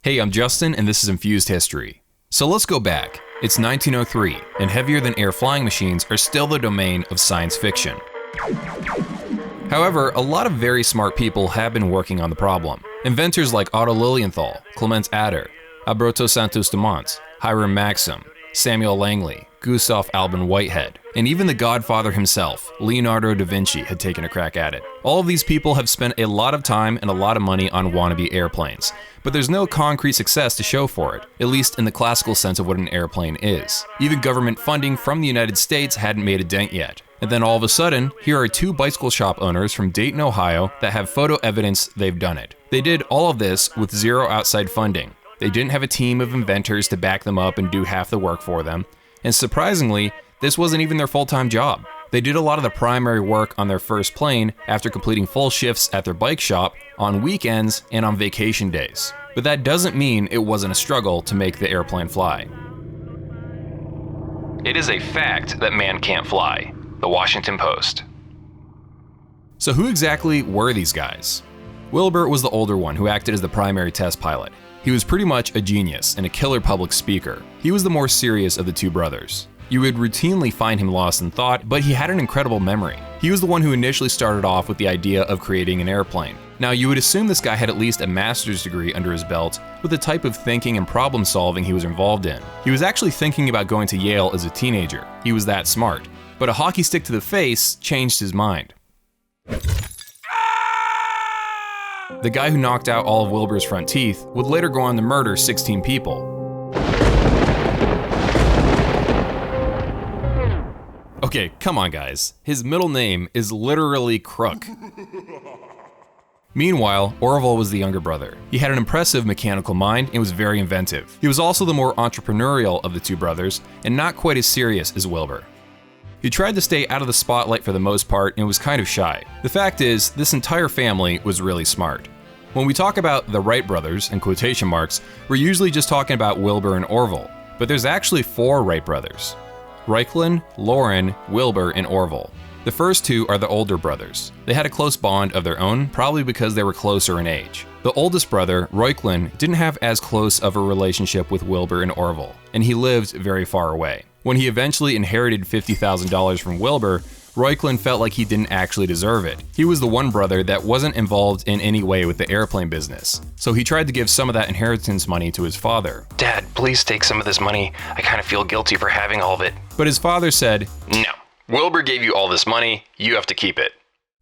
Hey, I'm Justin, and this is Infused History. So let's go back. It's 1903, and heavier-than-air flying machines are still the domain of science fiction. However, a lot of very smart people have been working on the problem. Inventors like Otto Lilienthal, Clement Ader, Alberto Santos-Dumont, Hiram Maxim, Samuel Langley, Gustave Albin Whitehead, and even the godfather himself, Leonardo da Vinci, had taken a crack at it. All of these people have spent a lot of time and a lot of money on wannabe airplanes, but there's no concrete success to show for it, at least in the classical sense of what an airplane is. Even government funding from the United States hadn't made a dent yet. And then all of a sudden, here are two bicycle shop owners from Dayton, Ohio that have photo evidence they've done it. They did all of this with zero outside funding. They didn't have a team of inventors to back them up and do half the work for them. And surprisingly, this wasn't even their full-time job. They did a lot of the primary work on their first plane after completing full shifts at their bike shop, on weekends, and on vacation days. But that doesn't mean it wasn't a struggle to make the airplane fly. It is a fact that man can't fly. The Washington Post. So who exactly were these guys? Wilbur was the older one who acted as the primary test pilot. He was pretty much a genius and a killer public speaker. He was the more serious of the two brothers. You would routinely find him lost in thought, but he had an incredible memory. He was the one who initially started off with the idea of creating an airplane. Now, you would assume this guy had at least a master's degree under his belt with the type of thinking and problem solving he was involved in. He was actually thinking about going to Yale as a teenager. He was that smart. But a hockey stick to the face changed his mind. The guy who knocked out all of Wilbur's front teeth would later go on to murder 16 people. Okay, come on guys. His middle name is literally Crook. Meanwhile, Orville was the younger brother. He had an impressive mechanical mind and was very inventive. He was also the more entrepreneurial of the two brothers and not quite as serious as Wilbur. He tried to stay out of the spotlight for the most part and was kind of shy. The fact is, this entire family was really smart. When we talk about the Wright Brothers, in quotation marks, we're usually just talking about Wilbur and Orville, but there's actually 4 Wright brothers. Reichland, Lauren, Wilbur, and Orville. The first two are the older brothers. They had a close bond of their own, probably because they were closer in age. The oldest brother, Reichland, didn't have as close of a relationship with Wilbur and Orville, and he lived very far away. When he eventually inherited $50,000 from Wilbur, Reichland felt like he didn't actually deserve it. He was the one brother that wasn't involved in any way with the airplane business, so he tried to give some of that inheritance money to his father. "Dad, please take some of this money. I kind of feel guilty for having all of it." But his father said, "No. Wilbur gave you all this money. You have to keep it."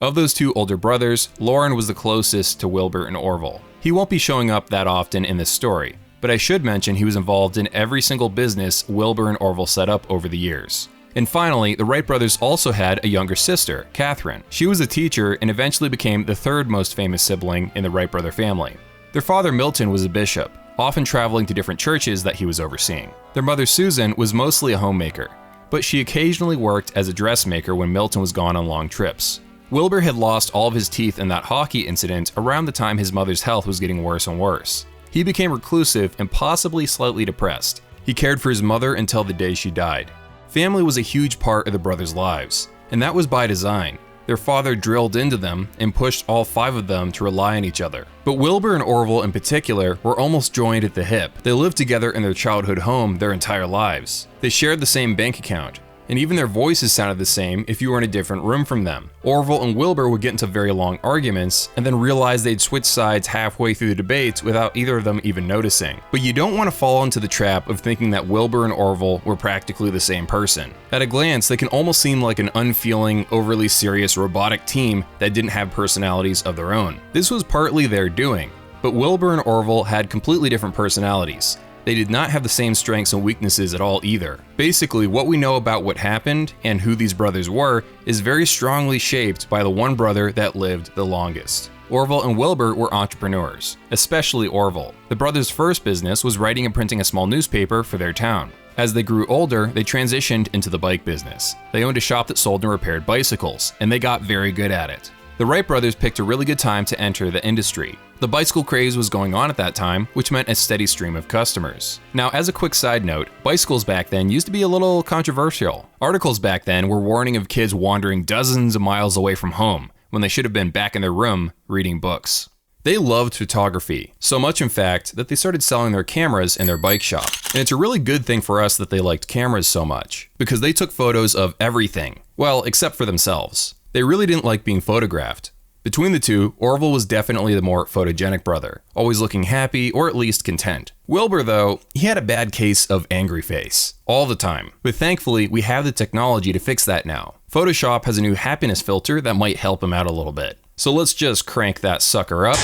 Of those two older brothers, Lauren was the closest to Wilbur and Orville. He won't be showing up that often in this story, but I should mention he was involved in every single business Wilbur and Orville set up over the years. And finally, the Wright brothers also had a younger sister, Catherine. She was a teacher and eventually became the third most famous sibling in the Wright brother family. Their father, Milton, was a bishop, often traveling to different churches that he was overseeing. Their mother, Susan, was mostly a homemaker, but she occasionally worked as a dressmaker when Milton was gone on long trips. Wilbur had lost all of his teeth in that hockey incident around the time his mother's health was getting worse and worse. He became reclusive and possibly slightly depressed. He cared for his mother until the day she died. Family was a huge part of the brothers' lives, and that was by design. Their father drilled into them and pushed all 5 of them to rely on each other. But Wilbur and Orville in particular were almost joined at the hip. They lived together in their childhood home their entire lives. They shared the same bank account, and even their voices sounded the same if you were in a different room from them. Orville and Wilbur would get into very long arguments and then realize they'd switch sides halfway through the debates without either of them even noticing. But you don't want to fall into the trap of thinking that Wilbur and Orville were practically the same person. At a glance, they can almost seem like an unfeeling, overly serious robotic team that didn't have personalities of their own. This was partly their doing, but Wilbur and Orville had completely different personalities. They did not have the same strengths and weaknesses at all either. Basically, what we know about what happened and who these brothers were is very strongly shaped by the one brother that lived the longest. Orville and Wilbur were entrepreneurs, especially Orville. The brothers' first business was writing and printing a small newspaper for their town. As they grew older, they transitioned into the bike business. They owned a shop that sold and repaired bicycles, and they got very good at it. The Wright brothers picked a really good time to enter the industry. The bicycle craze was going on at that time, which meant a steady stream of customers. Now, as a quick side note, bicycles back then used to be a little controversial. Articles back then were warning of kids wandering dozens of miles away from home when they should have been back in their room reading books. They loved photography, so much in fact that they started selling their cameras in their bike shop. And it's a really good thing for us that they liked cameras so much, because they took photos of everything. Well, except for themselves. They really didn't like being photographed. Between the two, Orville was definitely the more photogenic brother, always looking happy or at least content. Wilbur, though, he had a bad case of angry face, all the time. But thankfully, we have the technology to fix that now. Photoshop has a new happiness filter that might help him out a little bit. So let's just crank that sucker up.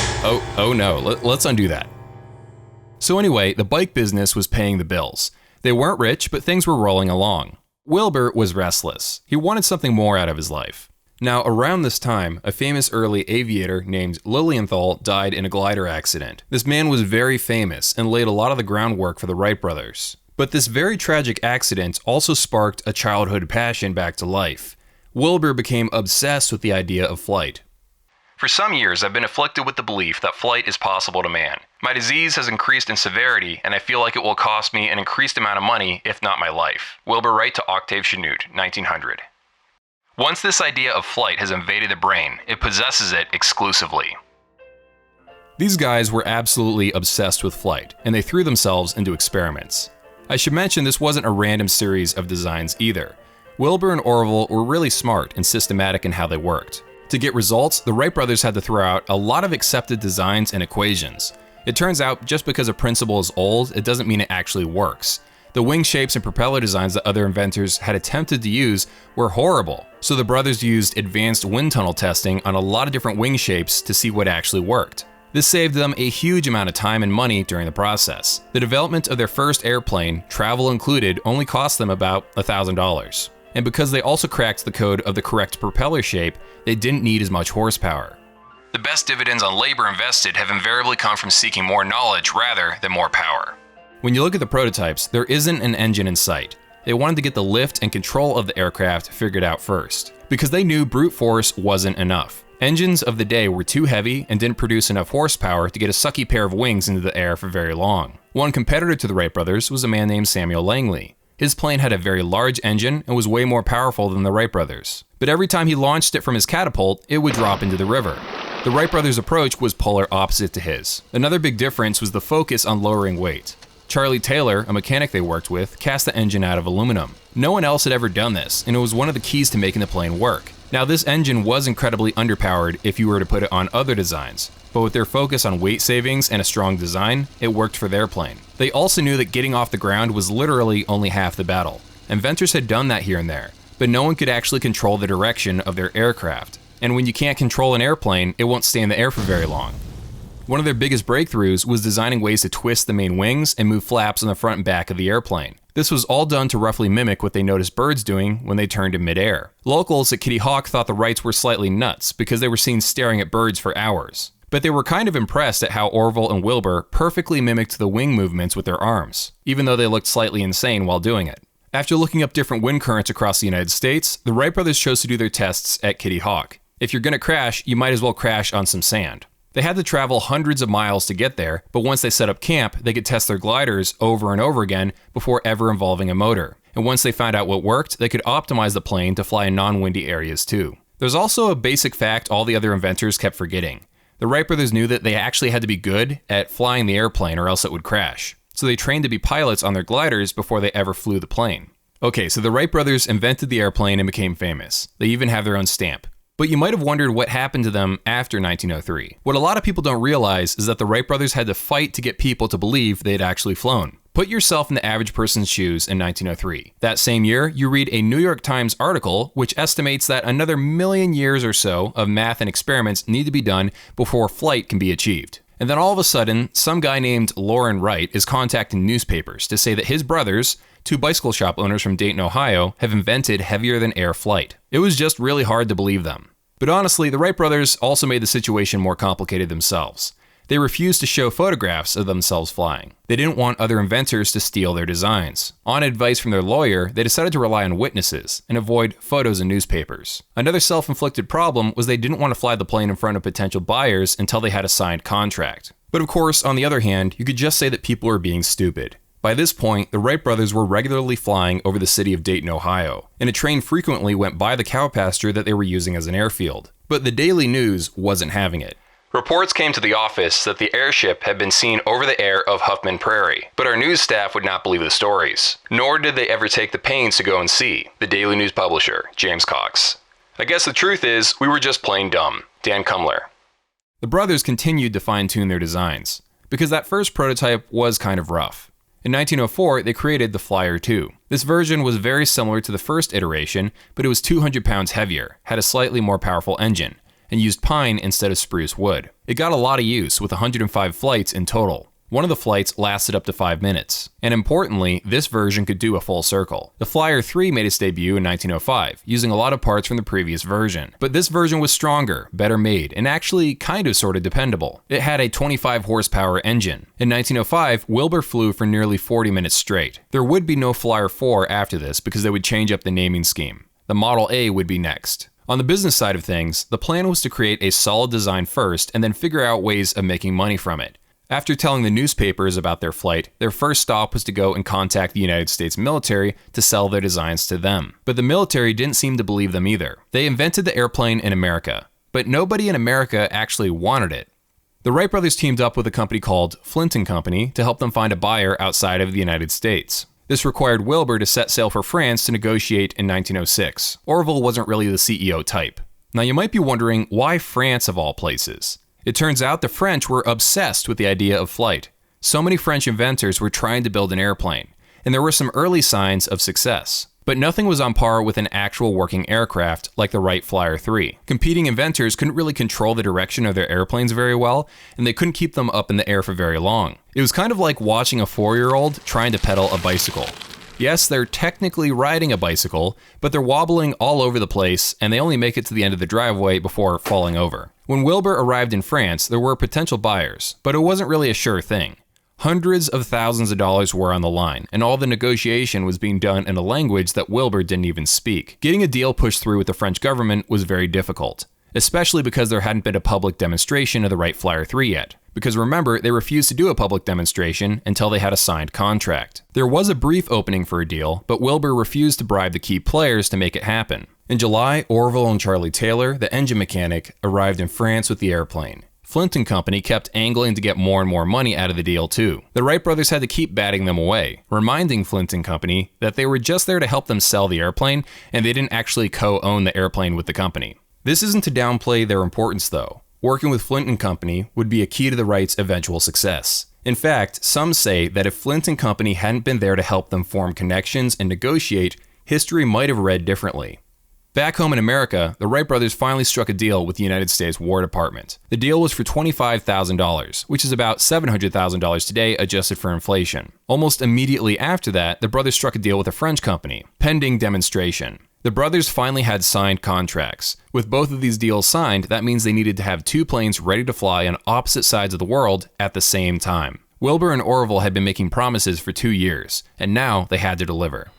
Oh no, let's undo that. So anyway, the bike business was paying the bills. They weren't rich, but things were rolling along. Wilbur was restless. He wanted something more out of his life. Now, around this time, a famous early aviator named Lilienthal died in a glider accident. This man was very famous and laid a lot of the groundwork for the Wright brothers. But this very tragic accident also sparked a childhood passion back to life. Wilbur became obsessed with the idea of flight. For some years, I've been afflicted with the belief that flight is possible to man. My disease has increased in severity, and I feel like it will cost me an increased amount of money, if not my life. Wilbur Wright to Octave Chanute, 1900. Once this idea of flight has invaded the brain, it possesses it exclusively. These guys were absolutely obsessed with flight, and they threw themselves into experiments. I should mention this wasn't a random series of designs either. Wilbur and Orville were really smart and systematic in how they worked. To get results, the Wright brothers had to throw out a lot of accepted designs and equations. It turns out just because a principle is old, it doesn't mean it actually works. The wing shapes and propeller designs that other inventors had attempted to use were horrible, so the brothers used advanced wind tunnel testing on a lot of different wing shapes to see what actually worked. This saved them a huge amount of time and money during the process. The development of their first airplane, travel included, only cost them about $1,000. And because they also cracked the code of the correct propeller shape, they didn't need as much horsepower. The best dividends on labor invested have invariably come from seeking more knowledge rather than more power. When you look at the prototypes, there isn't an engine in sight. They wanted to get the lift and control of the aircraft figured out first, because they knew brute force wasn't enough. Engines of the day were too heavy and didn't produce enough horsepower to get a sucky pair of wings into the air for very long. One competitor to the Wright brothers was a man named Samuel Langley. His plane had a very large engine and was way more powerful than the Wright brothers. But every time he launched it from his catapult, it would drop into the river. The Wright brothers' approach was polar opposite to his. Another big difference was the focus on lowering weight. Charlie Taylor, a mechanic they worked with, cast the engine out of aluminum. No one else had ever done this, and it was one of the keys to making the plane work. Now, this engine was incredibly underpowered if you were to put it on other designs, but with their focus on weight savings and a strong design, it worked for their plane. They also knew that getting off the ground was literally only half the battle. Inventors had done that here and there, but no one could actually control the direction of their aircraft. And when you can't control an airplane, it won't stay in the air for very long. One of their biggest breakthroughs was designing ways to twist the main wings and move flaps on the front and back of the airplane. This was all done to roughly mimic what they noticed birds doing when they turned in midair. Locals at Kitty Hawk thought the Wrights were slightly nuts because they were seen staring at birds for hours. But they were kind of impressed at how Orville and Wilbur perfectly mimicked the wing movements with their arms, even though they looked slightly insane while doing it. After looking up different wind currents across the United States, the Wright brothers chose to do their tests at Kitty Hawk. If you're gonna crash, you might as well crash on some sand. They had to travel hundreds of miles to get there, but once they set up camp, they could test their gliders over and over again before ever involving a motor. And once they found out what worked, they could optimize the plane to fly in non-windy areas too. There's also a basic fact all the other inventors kept forgetting. The Wright brothers knew that they actually had to be good at flying the airplane or else it would crash. So they trained to be pilots on their gliders before they ever flew the plane. Okay, so the Wright brothers invented the airplane and became famous. They even have their own stamp. But you might have wondered what happened to them after 1903. What a lot of people don't realize is that the Wright brothers had to fight to get people to believe they had actually flown. Put yourself in the average person's shoes in 1903. That same year, you read a New York Times article which estimates that another million years or so of math and experiments need to be done before flight can be achieved. And then all of a sudden, some guy named Loren Wright is contacting newspapers to say that his brothers, two bicycle shop owners from Dayton, Ohio, have invented heavier-than-air flight. It was just really hard to believe them. But honestly, the Wright brothers also made the situation more complicated themselves. They refused to show photographs of themselves flying. They didn't want other inventors to steal their designs. On advice from their lawyer, they decided to rely on witnesses and avoid photos in newspapers. Another self-inflicted problem was they didn't want to fly the plane in front of potential buyers until they had a signed contract. But of course, on the other hand, you could just say that people were being stupid. By this point, the Wright brothers were regularly flying over the city of Dayton, Ohio, and a train frequently went by the cow pasture that they were using as an airfield. But the Daily News wasn't having it. Reports came to the office that the airship had been seen over the air of Huffman Prairie, but our news staff would not believe the stories, nor did they ever take the pains to go and see, the Daily News publisher, James Cox. I guess the truth is, we were just plain dumb. Dan Cumler. The brothers continued to fine-tune their designs, because that first prototype was kind of rough. In 1904, they created the Flyer 2. This version was very similar to the first iteration, but it was 200 pounds heavier, had a slightly more powerful engine, and used pine instead of spruce wood. It got a lot of use, with 105 flights in total. One of the flights lasted up to 5 minutes. And importantly, this version could do a full circle. The Flyer 3 made its debut in 1905, using a lot of parts from the previous version. But this version was stronger, better made, and actually kind of sort of dependable. It had a 25 horsepower engine. In 1905, Wilbur flew for nearly 40 minutes straight. There would be no Flyer 4 after this because they would change up the naming scheme. The Model A would be next. On the business side of things, the plan was to create a solid design first and then figure out ways of making money from it. After telling the newspapers about their flight, their first stop was to go and contact the United States military to sell their designs to them. But the military didn't seem to believe them either. They invented the airplane in America, but nobody in America actually wanted it. The Wright brothers teamed up with a company called Flint & Company to help them find a buyer outside of the United States. This required Wilbur to set sail for France to negotiate in 1906. Orville wasn't really the CEO type. Now you might be wondering, why France of all places? It turns out the French were obsessed with the idea of flight. So many French inventors were trying to build an airplane, and there were some early signs of success. But nothing was on par with an actual working aircraft like the Wright Flyer 3. Competing inventors couldn't really control the direction of their airplanes very well, and they couldn't keep them up in the air for very long. It was kind of like watching a 4-year-old trying to pedal a bicycle. Yes, they're technically riding a bicycle, but they're wobbling all over the place, and they only make it to the end of the driveway before falling over. When Wilbur arrived in France, there were potential buyers, but it wasn't really a sure thing. Hundreds of thousands of dollars were on the line, and all the negotiation was being done in a language that Wilbur didn't even speak. Getting a deal pushed through with the French government was very difficult, especially because there hadn't been a public demonstration of the Wright Flyer 3 yet. Because remember, they refused to do a public demonstration until they had a signed contract. There was a brief opening for a deal, but Wilbur refused to bribe the key players to make it happen. In July, Orville and Charlie Taylor, the engine mechanic, arrived in France with the airplane. Flint & Company kept angling to get more and more money out of the deal too. The Wright brothers had to keep batting them away, reminding Flint & Company that they were just there to help them sell the airplane, and they didn't actually co-own the airplane with the company. This isn't to downplay their importance though. Working with Flint & Company would be a key to the Wrights' eventual success. In fact, some say that if Flint & Company hadn't been there to help them form connections and negotiate, history might have read differently. Back home in America, the Wright brothers finally struck a deal with the United States War Department. The deal was for $25,000, which is about $700,000 today adjusted for inflation. Almost immediately after that, the brothers struck a deal with a French company, pending demonstration. The brothers finally had signed contracts. With both of these deals signed, that means they needed to have 2 planes ready to fly on opposite sides of the world at the same time. Wilbur and Orville had been making promises for 2 years, and now they had to deliver.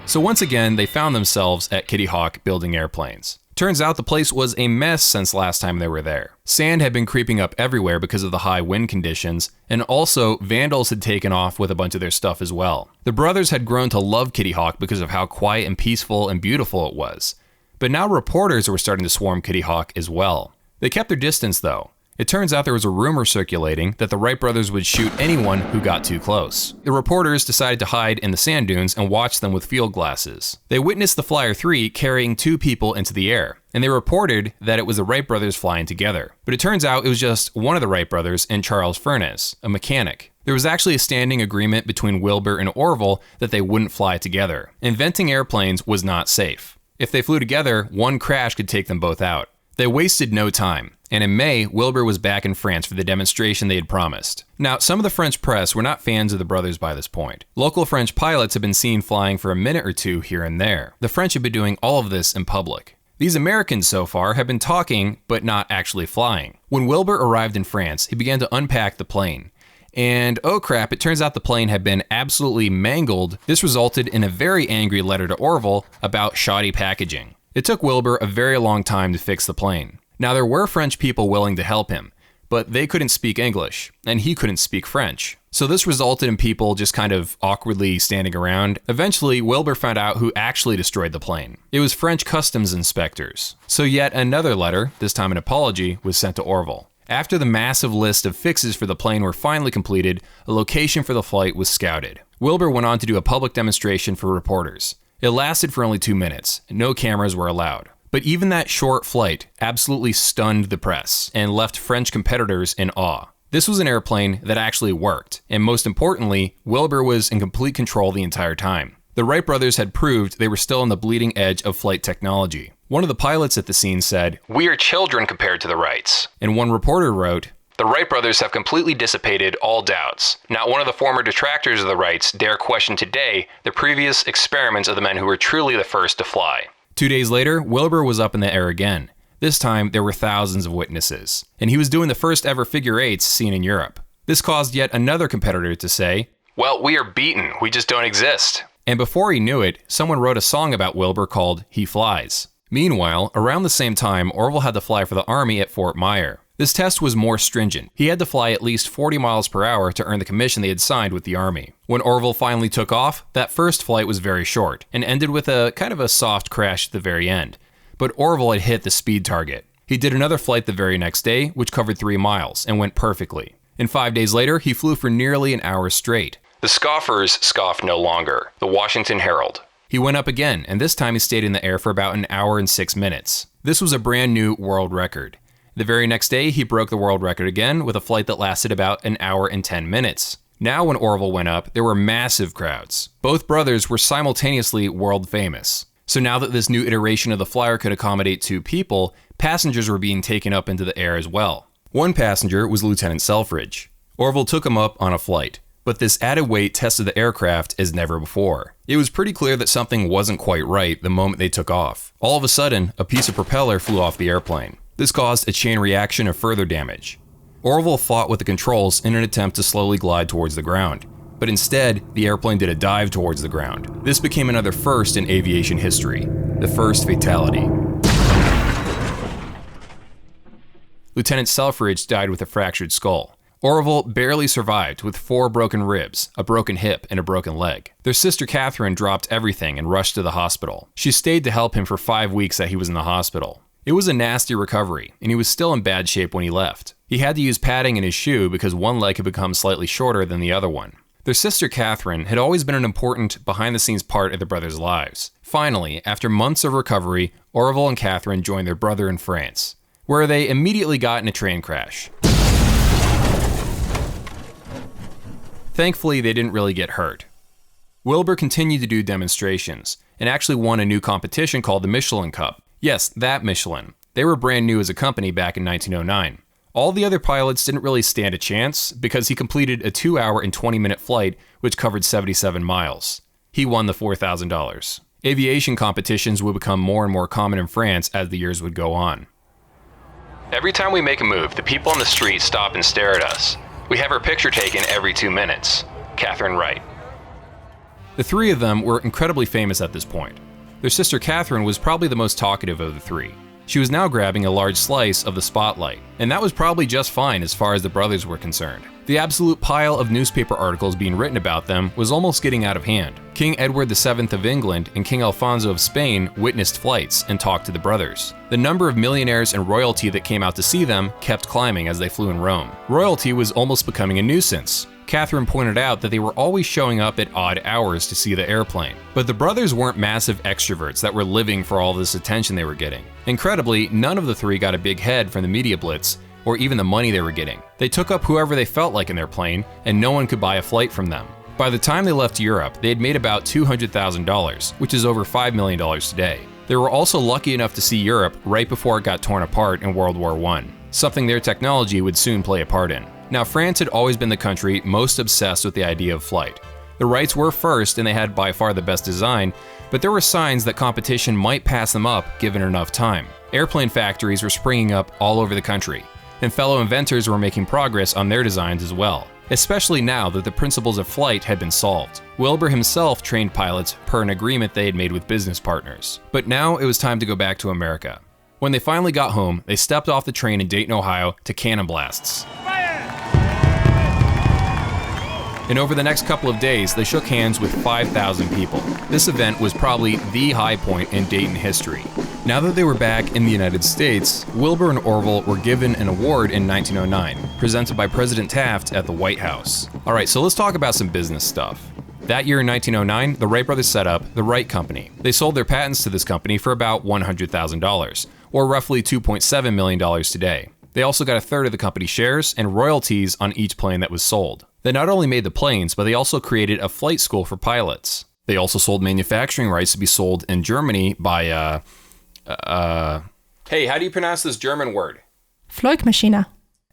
So once again, they found themselves at Kitty Hawk building airplanes. Turns out the place was a mess since last time they were there. Sand had been creeping up everywhere because of the high wind conditions, and also vandals had taken off with a bunch of their stuff as well. The brothers had grown to love Kitty Hawk because of how quiet and peaceful and beautiful it was. But now reporters were starting to swarm Kitty Hawk as well. They kept their distance though. It turns out there was a rumor circulating that the Wright brothers would shoot anyone who got too close. The reporters decided to hide in the sand dunes and watch them with field glasses. They witnessed the Flyer 3 carrying 2 people into the air, and they reported that it was the Wright brothers flying together. But it turns out it was just one of the Wright brothers and Charles Furness, a mechanic. There was actually a standing agreement between Wilbur and Orville that they wouldn't fly together. Inventing airplanes was not safe. If they flew together, one crash could take them both out. They wasted no time, and in May, Wilbur was back in France for the demonstration they had promised. Now, some of the French press were not fans of the brothers by this point. Local French pilots had been seen flying for a minute or two here and there. The French had been doing all of this in public. These Americans so far have been talking, but not actually flying. When Wilbur arrived in France, he began to unpack the plane. And oh crap, it turns out the plane had been absolutely mangled. This resulted in a very angry letter to Orville about shoddy packaging. It took Wilbur a very long time to fix the plane. Now there were French people willing to help him, but they couldn't speak English, and he couldn't speak French. So this resulted in people just kind of awkwardly standing around. Eventually, Wilbur found out who actually destroyed the plane. It was French customs inspectors. So yet another letter, this time an apology, was sent to Orville. After the massive list of fixes for the plane were finally completed, a location for the flight was scouted. Wilbur went on to do a public demonstration for reporters. It lasted for only 2 minutes, and no cameras were allowed. But even that short flight absolutely stunned the press and left French competitors in awe. This was an airplane that actually worked, and most importantly, Wilbur was in complete control the entire time. The Wright brothers had proved they were still on the bleeding edge of flight technology. One of the pilots at the scene said, "We are children compared to the Wrights." And one reporter wrote, "The Wright brothers have completely dissipated all doubts. Not one of the former detractors of the Wrights dare question today the previous experiments of the men who were truly the first to fly." 2 days later, Wilbur was up in the air again. This time, there were thousands of witnesses, and he was doing the first ever figure eights seen in Europe. This caused yet another competitor to say, "Well, we are beaten. We just don't exist." And before he knew it, someone wrote a song about Wilbur called He Flies. Meanwhile, around the same time, Orville had to fly for the Army at Fort Myer. This test was more stringent. He had to fly at least 40 miles per hour to earn the commission they had signed with the Army. When Orville finally took off, that first flight was very short and ended with a kind of a soft crash at the very end. But Orville had hit the speed target. He did another flight the very next day, which covered 3 miles and went perfectly. And 5 days later, he flew for nearly an hour straight. The scoffers scoff no longer. The Washington Herald. He went up again, and this time he stayed in the air for about an hour and 6 minutes. This was a brand new world record. The very next day, he broke the world record again with a flight that lasted about an hour and 10 minutes. Now when Orville went up, there were massive crowds. Both brothers were simultaneously world famous. So now that this new iteration of the flyer could accommodate 2 people, passengers were being taken up into the air as well. One passenger was Lieutenant Selfridge. Orville took him up on a flight, but this added weight tested the aircraft as never before. It was pretty clear that something wasn't quite right the moment they took off. All of a sudden, a piece of propeller flew off the airplane. This caused a chain reaction of further damage. Orville fought with the controls in an attempt to slowly glide towards the ground. But instead, the airplane did a dive towards the ground. This became another first in aviation history, the first fatality. Lieutenant Selfridge died with a fractured skull. Orville barely survived with 4 broken ribs, a broken hip, and a broken leg. Their sister Catherine dropped everything and rushed to the hospital. She stayed to help him for 5 weeks that he was in the hospital. It was a nasty recovery, and he was still in bad shape when he left. He had to use padding in his shoe because one leg had become slightly shorter than the other one. Their sister Catherine had always been an important behind-the-scenes part of the brothers' lives. Finally, after months of recovery, Orville and Catherine joined their brother in France, where they immediately got in a train crash. Thankfully, they didn't really get hurt. Wilbur continued to do demonstrations, and actually won a new competition called the Michelin Cup. Yes, that Michelin. They were brand new as a company back in 1909. All the other pilots didn't really stand a chance because he completed a 2-hour and 20-minute flight which covered 77 miles. He won the $4,000. Aviation competitions would become more and more common in France as the years would go on. Every time we make a move, the people on the street stop and stare at us. We have our picture taken every 2 minutes. Catherine Wright. The 3 of them were incredibly famous at this point. Their sister Catherine was probably the most talkative of the 3. She was now grabbing a large slice of the spotlight, and that was probably just fine as far as the brothers were concerned. The absolute pile of newspaper articles being written about them was almost getting out of hand. King Edward VII of England and King Alfonso of Spain witnessed flights and talked to the brothers. The number of millionaires and royalty that came out to see them kept climbing as they flew in Rome. Royalty was almost becoming a nuisance. Catherine pointed out that they were always showing up at odd hours to see the airplane. But the brothers weren't massive extroverts that were living for all this attention they were getting. Incredibly, none of the 3 got a big head from the media blitz or even the money they were getting. They took up whoever they felt like in their plane, and no one could buy a flight from them. By the time they left Europe, they had made about $200,000, which is over $5 million today. They were also lucky enough to see Europe right before it got torn apart in World War I, something their technology would soon play a part in. Now, France had always been the country most obsessed with the idea of flight. The Wrights were first, and they had by far the best design, but there were signs that competition might pass them up given enough time. Airplane factories were springing up all over the country, and fellow inventors were making progress on their designs as well, especially now that the principles of flight had been solved. Wilbur himself trained pilots per an agreement they had made with business partners. But now it was time to go back to America. When they finally got home, they stepped off the train in Dayton, Ohio to cannon blasts. And over the next couple of days, they shook hands with 5,000 people. This event was probably the high point in Dayton history. Now that they were back in the United States, Wilbur and Orville were given an award in 1909, presented by President Taft at the White House. Alright, so let's talk about some business stuff. That year in 1909, the Wright Brothers set up the Wright Company. They sold their patents to this company for about $100,000, or roughly $2.7 million today. They also got a third of the company's shares and royalties on each plane that was sold. They not only made the planes, but they also created a flight school for pilots. They also sold manufacturing rights to be sold in Germany by, Hey, how do you pronounce this German word? Flugmaschine.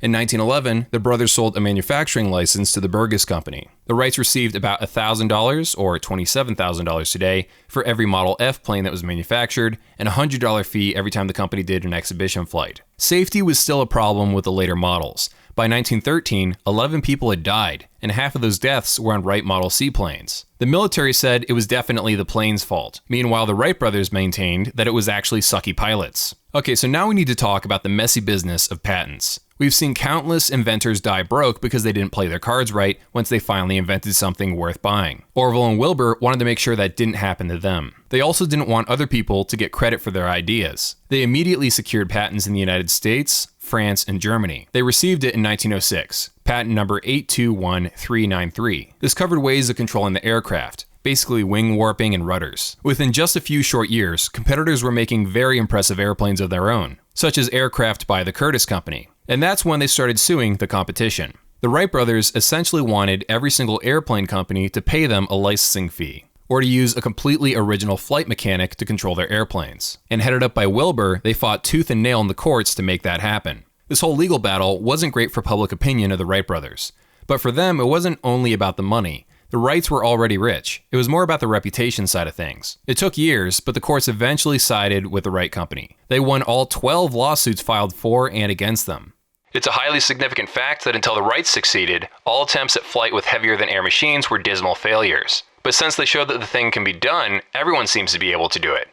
In 1911, the brothers sold a manufacturing license to the Burgess Company. The Wrights received about $1,000, or $27,000 today, for every Model F plane that was manufactured, and a $100 fee every time the company did an exhibition flight. Safety was still a problem with the later models. By 1913, 11 people had died, and half of those deaths were on Wright Model C planes. The military said it was definitely the plane's fault. Meanwhile, the Wright brothers maintained that it was actually sucky pilots. Okay, so now we need to talk about the messy business of patents. We've seen countless inventors die broke because they didn't play their cards right once they finally invented something worth buying. Orville and Wilbur wanted to make sure that didn't happen to them. They also didn't want other people to get credit for their ideas. They immediately secured patents in the United States, France, and Germany. They received it in 1906, patent number 821393. This covered ways of controlling the aircraft, basically wing warping and rudders. Within just a few short years, competitors were making very impressive airplanes of their own, such as aircraft by the Curtiss Company. And that's when they started suing the competition. The Wright brothers essentially wanted every single airplane company to pay them a licensing fee, or to use a completely original flight mechanic to control their airplanes. And headed up by Wilbur, they fought tooth and nail in the courts to make that happen. This whole legal battle wasn't great for public opinion of the Wright brothers. But for them, it wasn't only about the money. The Wrights were already rich. It was more about the reputation side of things. It took years, but the courts eventually sided with the Wright Company. They won all 12 lawsuits filed for and against them. It's a highly significant fact that until the Wrights succeeded, all attempts at flight with heavier-than-air machines were dismal failures. But since they showed that the thing can be done, everyone seems to be able to do it.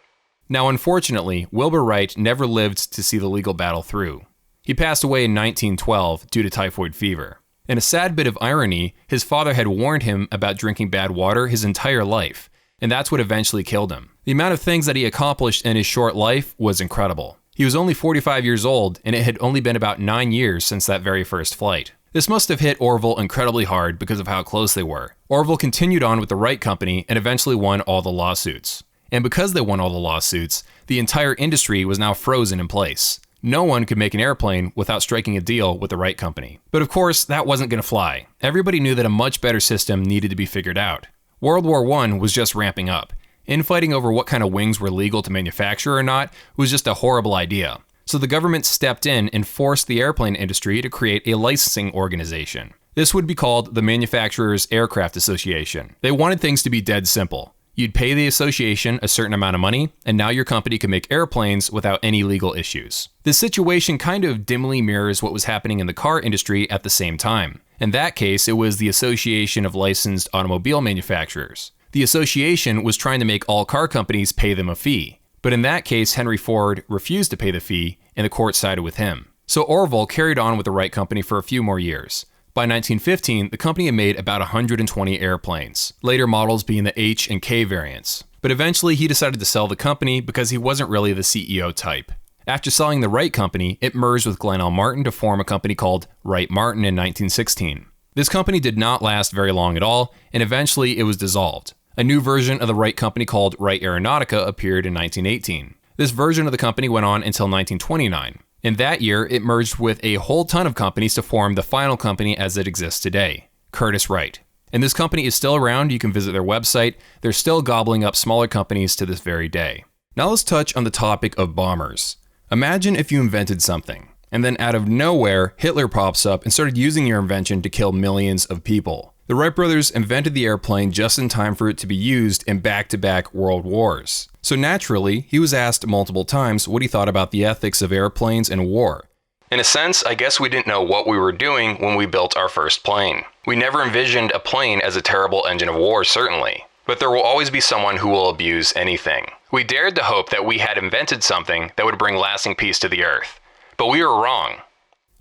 Now, unfortunately, Wilbur Wright never lived to see the legal battle through. He passed away in 1912 due to typhoid fever. In a sad bit of irony, his father had warned him about drinking bad water his entire life, and that's what eventually killed him. The amount of things that he accomplished in his short life was incredible. He was only 45 years old, and it had only been about 9 years since that very first flight. This must have hit Orville incredibly hard because of how close they were. Orville continued on with the Wright Company and eventually won all the lawsuits. And because they won all the lawsuits, the entire industry was now frozen in place. No one could make an airplane without striking a deal with the Wright Company. But of course, that wasn't going to fly. Everybody knew that a much better system needed to be figured out. World War I was just ramping up. Infighting over what kind of wings were legal to manufacture or not was just a horrible idea. So the government stepped in and forced the airplane industry to create a licensing organization. This would be called the Manufacturers Aircraft Association. They wanted things to be dead simple. You'd pay the association a certain amount of money, and now your company could make airplanes without any legal issues. This situation kind of dimly mirrors what was happening in the car industry at the same time. In that case, it was the Association of Licensed Automobile Manufacturers. The association was trying to make all car companies pay them a fee. But in that case, Henry Ford refused to pay the fee, and the court sided with him. So Orville carried on with the Wright Company for a few more years. By 1915, the company had made about 120 airplanes, later models being the H and K variants. But eventually he decided to sell the company because he wasn't really the CEO type. After selling the Wright Company, it merged with Glenn L. Martin to form a company called Wright Martin in 1916. This company did not last very long at all, and eventually it was dissolved. A new version of the Wright Company called Wright Aeronautica appeared in 1918. This version of the company went on until 1929. In that year, it merged with a whole ton of companies to form the final company as it exists today, Curtiss-Wright. And this company is still around. You can visit their website. They're still gobbling up smaller companies to this very day. Now let's touch on the topic of bombers. Imagine if you invented something, and then out of nowhere, Hitler pops up and started using your invention to kill millions of people. The Wright brothers invented the airplane just in time for it to be used in back-to-back world wars. So naturally, he was asked multiple times what he thought about the ethics of airplanes and war. In a sense, I guess we didn't know what we were doing when we built our first plane. We never envisioned a plane as a terrible engine of war, certainly. But there will always be someone who will abuse anything. We dared to hope that we had invented something that would bring lasting peace to the earth. But we were wrong.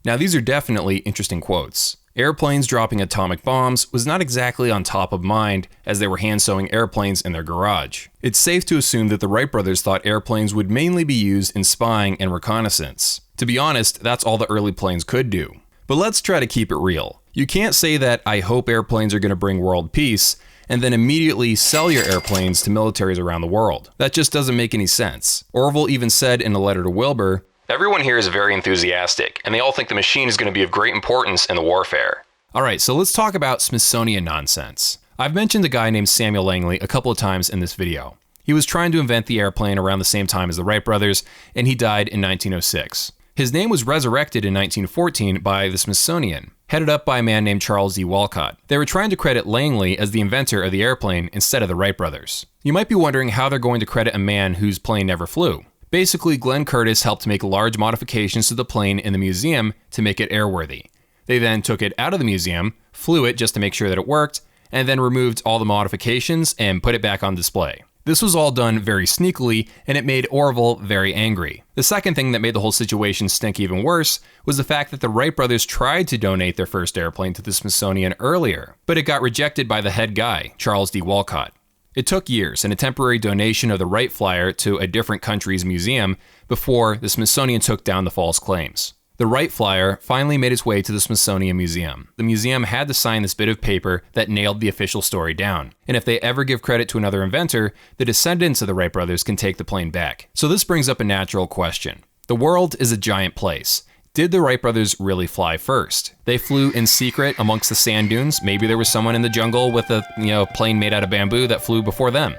Now, these are definitely interesting quotes. Airplanes dropping atomic bombs was not exactly on top of mind as they were hand-sewing airplanes in their garage. It's safe to assume that the Wright brothers thought airplanes would mainly be used in spying and reconnaissance. To be honest, that's all the early planes could do. But let's try to keep it real. You can't say that I hope airplanes are going to bring world peace and then immediately sell your airplanes to militaries around the world. That just doesn't make any sense. Orville even said in a letter to Wilbur, "Everyone here is very enthusiastic, and they all think the machine is going to be of great importance in the warfare." Alright, so let's talk about Smithsonian nonsense. I've mentioned a guy named Samuel Langley a couple of times in this video. He was trying to invent the airplane around the same time as the Wright brothers, and he died in 1906. His name was resurrected in 1914 by the Smithsonian, headed up by a man named Charles D. Walcott. They were trying to credit Langley as the inventor of the airplane instead of the Wright brothers. You might be wondering how they're going to credit a man whose plane never flew. Basically, Glenn Curtiss helped make large modifications to the plane in the museum to make it airworthy. They then took it out of the museum, flew it just to make sure that it worked, and then removed all the modifications and put it back on display. This was all done very sneakily, and it made Orville very angry. The second thing that made the whole situation stink even worse was the fact that the Wright brothers tried to donate their first airplane to the Smithsonian earlier, but it got rejected by the head guy, Charles D. Walcott. It took years and a temporary donation of the Wright Flyer to a different country's museum before the Smithsonian took down the false claims. The Wright Flyer finally made its way to the Smithsonian Museum. The museum had to sign this bit of paper that nailed the official story down. And if they ever give credit to another inventor, the descendants of the Wright brothers can take the plane back. So this brings up a natural question. The world is a giant place. Did the Wright brothers really fly first? They flew in secret amongst the sand dunes. Maybe there was someone in the jungle with a plane made out of bamboo that flew before them.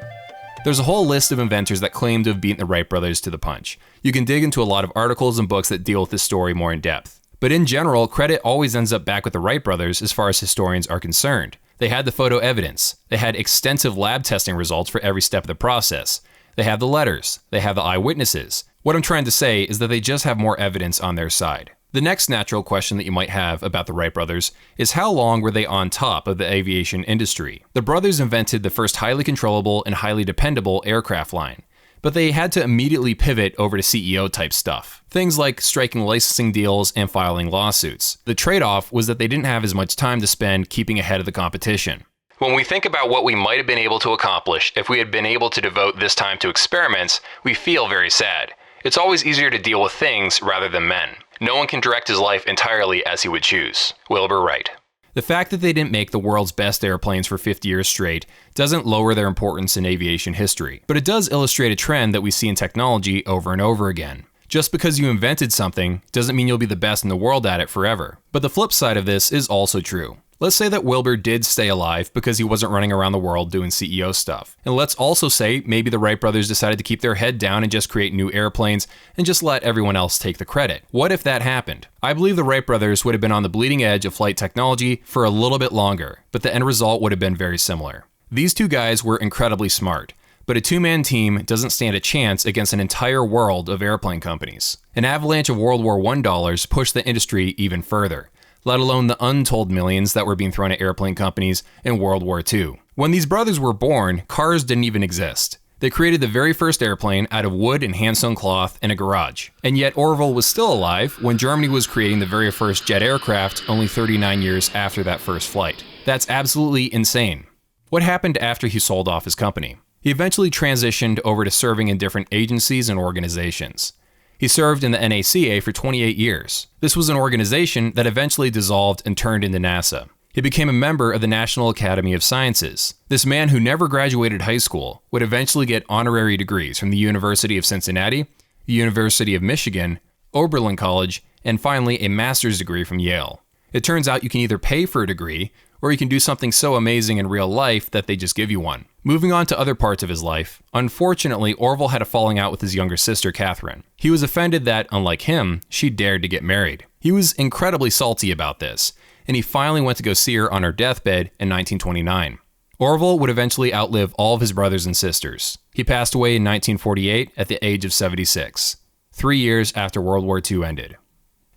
There's a whole list of inventors that claim to have beaten the Wright brothers to the punch. You can dig into a lot of articles and books that deal with this story more in depth. But in general, credit always ends up back with the Wright brothers as far as historians are concerned. They had the photo evidence. They had extensive lab testing results for every step of the process. They have the letters. They have the eyewitnesses. What I'm trying to say is that they just have more evidence on their side. The next natural question that you might have about the Wright brothers is how long were they on top of the aviation industry? The brothers invented the first highly controllable and highly dependable aircraft line, but they had to immediately pivot over to CEO type stuff. Things like striking licensing deals and filing lawsuits. The trade-off was that they didn't have as much time to spend keeping ahead of the competition. When we think about what we might have been able to accomplish if we had been able to devote this time to experiments, we feel very sad. It's always easier to deal with things rather than men. No one can direct his life entirely as he would choose. Wilbur Wright. The fact that they didn't make the world's best airplanes for 50 years straight doesn't lower their importance in aviation history, but it does illustrate a trend that we see in technology over and over again. Just because you invented something doesn't mean you'll be the best in the world at it forever. But the flip side of this is also true. Let's say that Wilbur did stay alive because he wasn't running around the world doing CEO stuff. And let's also say maybe the Wright brothers decided to keep their head down and just create new airplanes and just let everyone else take the credit. What if that happened? I believe the Wright brothers would have been on the bleeding edge of flight technology for a little bit longer, but the end result would have been very similar. These two guys were incredibly smart, but a two-man team doesn't stand a chance against an entire world of airplane companies. An avalanche of World War I dollars pushed the industry even further, let alone the untold millions that were being thrown at airplane companies in World War II. When these brothers were born, cars didn't even exist. They created the very first airplane out of wood and hand-sewn cloth in a garage. And yet Orville was still alive when Germany was creating the very first jet aircraft only 39 years after that first flight. That's absolutely insane. What happened after he sold off his company? He eventually transitioned over to serving in different agencies and organizations. He served in the NACA for 28 years. This was an organization that eventually dissolved and turned into NASA. He became a member of the National Academy of Sciences. This man who never graduated high school would eventually get honorary degrees from the University of Cincinnati, the University of Michigan, Oberlin College, and finally a master's degree from Yale. It turns out you can either pay for a degree, or you can do something so amazing in real life that they just give you one. Moving on to other parts of his life, unfortunately, Orville had a falling out with his younger sister, Catherine. He was offended that, unlike him, she dared to get married. He was incredibly salty about this, and he finally went to go see her on her deathbed in 1929. Orville would eventually outlive all of his brothers and sisters. He passed away in 1948 at the age of 76, 3 years after World War II ended.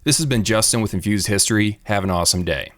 This has been Justin with Infused History. Have an awesome day.